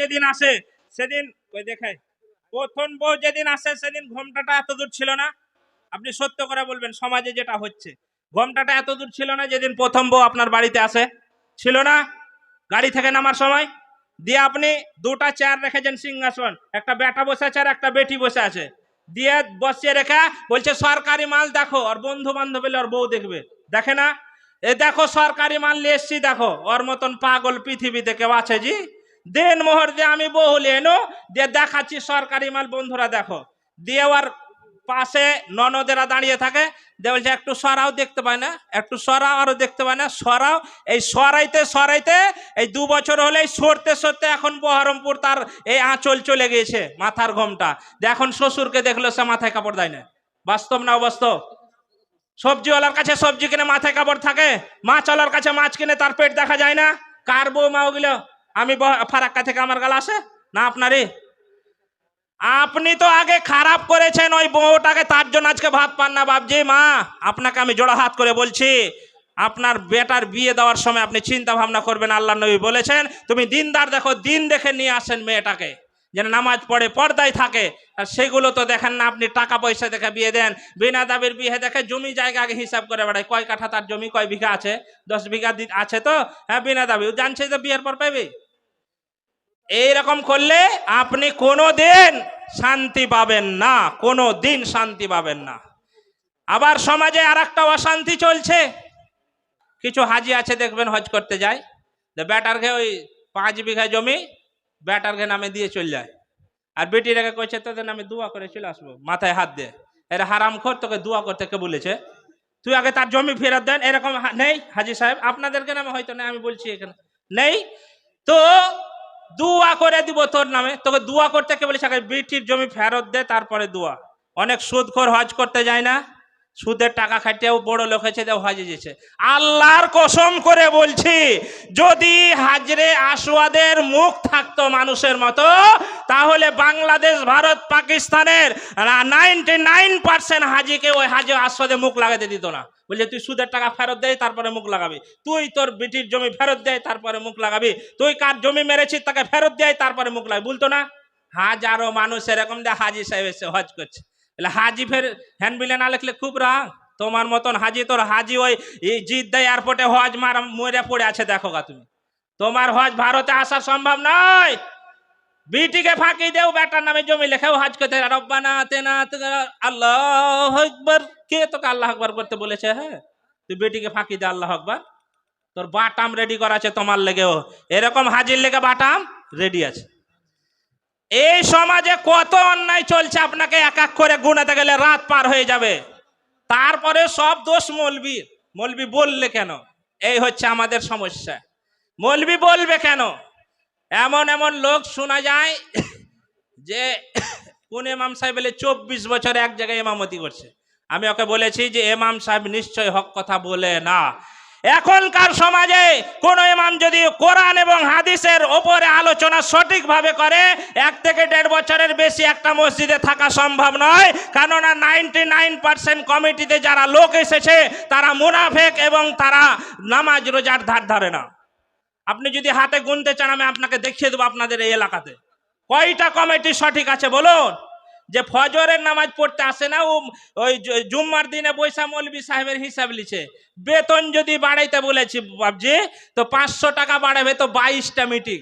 যেদিন আসে সেদিন ওই দেখায়, প্রথম বউ যেদিন আসে সেদিন ঘোমটাটা এত দূর ছিল না। আপনি সত্য করে বলবেন, সমাজে যেটা হচ্ছে ঘোমটাটা এত দূর ছিল না যেদিন প্রথম বউ আপনার বাড়িতে আসে? ছিল না? গাড়ি থেকে নামার সময় দিয়ে আপনি দুটা চেয়ার রেখেছেন সিংহাসন, একটা বেটা বসে আছে আর একটা বেটি বসে আছে, দিয়ে বসিয়ে রেখে বলছে সরকারি মাল দেখো, আর বন্ধু বান্ধব এলে ওর বউ দেখবে, দেখে না? এ দেখো সরকারি মাল নিয়ে এসছি, দেখো। ওর মতন পাগল পৃথিবীতে কেউ আছে জি? দিন মোহর দিয়ে আমি বহু এনো দিয়ে দেখাচ্ছি সরকারি মাল, বন্ধুরা দেখো। দিয়ে ওর পাশে ননদেরা দাঁড়িয়ে থাকে, দিয়ে বলছে একটু সরাও, দেখতে পায় না, একটু সরাও, আরো দেখতে পায় না, সরাও। এই সরাইতে সরাইতে এই 2 বছর হলে সরতে সরতে এখন বহরমপুর তার এই আঁচল চলে গিয়েছে, মাথার ঘোমটা। এখন শ্বশুরকে দেখলো সে মাথায় কাপড় দেয় না। বাস্তব না অবাস্তব? সবজিওয়ালার কাছে সবজি কিনে মাথায় কাপড় থাকে, মাছওয়ালার কাছে মাছ কিনে তার পেট দেখা যায় না। কার বৌমা ওগুলো? আমি ফারাক্কা থেকে আমার গাল আসে না আপনারই? আপনি তো আগে খারাপ করেছেন ওই বউটাকে, তার জন্য আজকে ভাত পান না বাপজি। মা, আপনাকে আমি জোড়া হাত করে বলছি, আপনার বেটার বিয়ে দেওয়ার সময় আপনি চিন্তা ভাবনা করবেন। আল্লাহ নবী বলেছেন তুমি দিনদার দেখো, দিন দেখে নিয়ে আসেন মেয়েটাকে, যেন নামাজ পড়ে পর্দায় থাকে। আর সেগুলো তো দেখেন না, আপনি টাকা পয়সা দেখে বিয়ে দেন, বিনা দাবির বিয়ে দেখে। জমি জায়গা আগে হিসাব করে বেড়ায়, কয় কাঠা তার জমি, কয় বিঘা আছে, 10 বিঘা আছে তো, হ্যাঁ বিনা দাবি, জানছে তো বিয়ের পর পাইবে। এইরকম করলে আপনি কোনোদিন শান্তি পাবেন না, কোনোদিন শান্তি পাবেন না। আবার সমাজে আর একটা অশান্তি চলছে। কিছু হাজি আছে দেখবেন হজ করতে যায়, বেটার ঘে ওই 5 বিঘা জমি বেটার ঘে নামে দিয়ে চলে যায়, আর বেটি রেখে কইছে তোদের নামে দোয়া করে চলে আসবো, মাথায় হাত দে। এরা হারাম খোর, তোকে দোয়া করতে কে বলেছে? তুই আগে তার জমি ফেরত দেন। এরকম নেই হাজি সাহেব? আপনাদেরকে নামে হয়তো না, আমি বলছি এখানে নেই তো। দোয়া করে দিব তোর নামে, তোকে দোয়া করতে কে বলেছে? আগে বেটির জমি ফেরত দে, তারপরে দোয়া। অনেক সুদখোর হজ করতে যায় না, সুদের টাকা খাটিয়েও বড় লোক হয়েছে, হজে যেছে। আল্লাহর কসম করে বলছি, যদি হাজরে আসওয়াদের মুখ থাকতো মানুষের মতো, তাহলে বাংলাদেশ, ভারত, পাকিস্তানের 99% হাজিকে ওই হাজে আসওয়াদে মুখ লাগাতে দিত না। বলছে তুই সুদের টাকা ফেরত দেয় তারপরে মুখ লাগাবি, তুই তোর বেটির জমি ফেরত দেয় তারপরে মুখ লাগাবি, তুই কার জমি মেরেছিস তাকে ফেরত দেয় তারপরে মুখ লাগাবি, বলতো না? হাজারো মানুষ এরকম দিয়ে হাজি সাহেব এসে হজ করছে। হাজি ফের হ্যান্ড বিলে না লিখলে খুব রাগ। তোমার মতন হাজি, তোর হাজি ওই জিদ্দা এয়ারপোর্টে হজ মরে পড়ে আছে, দেখো গা তুমি। তোমার হজ ভারতে আসা সম্ভব নয়। বিটিকে ফাঁকি দেও, বেটার নামে জমি লেখাও, হজ করতে রব্বানা আতিনা আল্লাহু আকবার। কে তোকে আল্লাহ আকবার করতে বলেছে? হ্যাঁ, তুই বেটিকে ফাঁকি দে আল্লাহ আকবার। তোর বাটাম রেডি করা আছে তোমার লেগেও, এরকম হাজির লেগে বাটাম রেডি আছে। এই সমাজে কত অন্যায় চলছে, আপনাকে এক এক করে গুনাতে গেলে রাত পার হয়ে যাবে। তারপরে সব দোষ মৌলবীর। মৌলবী বললে কেন? এই হচ্ছে আমাদের সমস্যা। মৌলবী বলবে কেন? এমন এমন লোক শোনা যায় যে কোন ইমাম সাহেব বলে 24 বছর এক জায়গায় ইমামতি করছে। আমি ওকে বলেছি যে ইমাম সাহেব নিশ্চয় হক কথা বলে না। এখনকার সমাজে কোন ইমাম যদি কোরআন এবং হাদিসের ওপরে আলোচনা সঠিকভাবে করে, 1 থেকে 1.5 বছরের বেশি একটা মসজিদে থাকা সম্ভব নয়। কেননা 99% কমিটিতে যারা লোক এসেছে তারা মুনাফেক এবং তারা নামাজ রোজার ধার ধারে না। আপনি যদি হাতে গুনতে চান, আমি আপনাকে দেখিয়ে দেবো আপনাদের এই এলাকাতে কয়টা কমিটি সঠিক আছে বলুন। যে ফজরের নামাজ পড়তে আসে না, ওই জুম্মার দিনে বৈশা মৌলবী সাহেবের হিসাব লিছে। বেতন যদি বাড়াইতে বলেছি বাবজি, তো 500 টাকা বাড়াবে, তো 22টা মিটিং।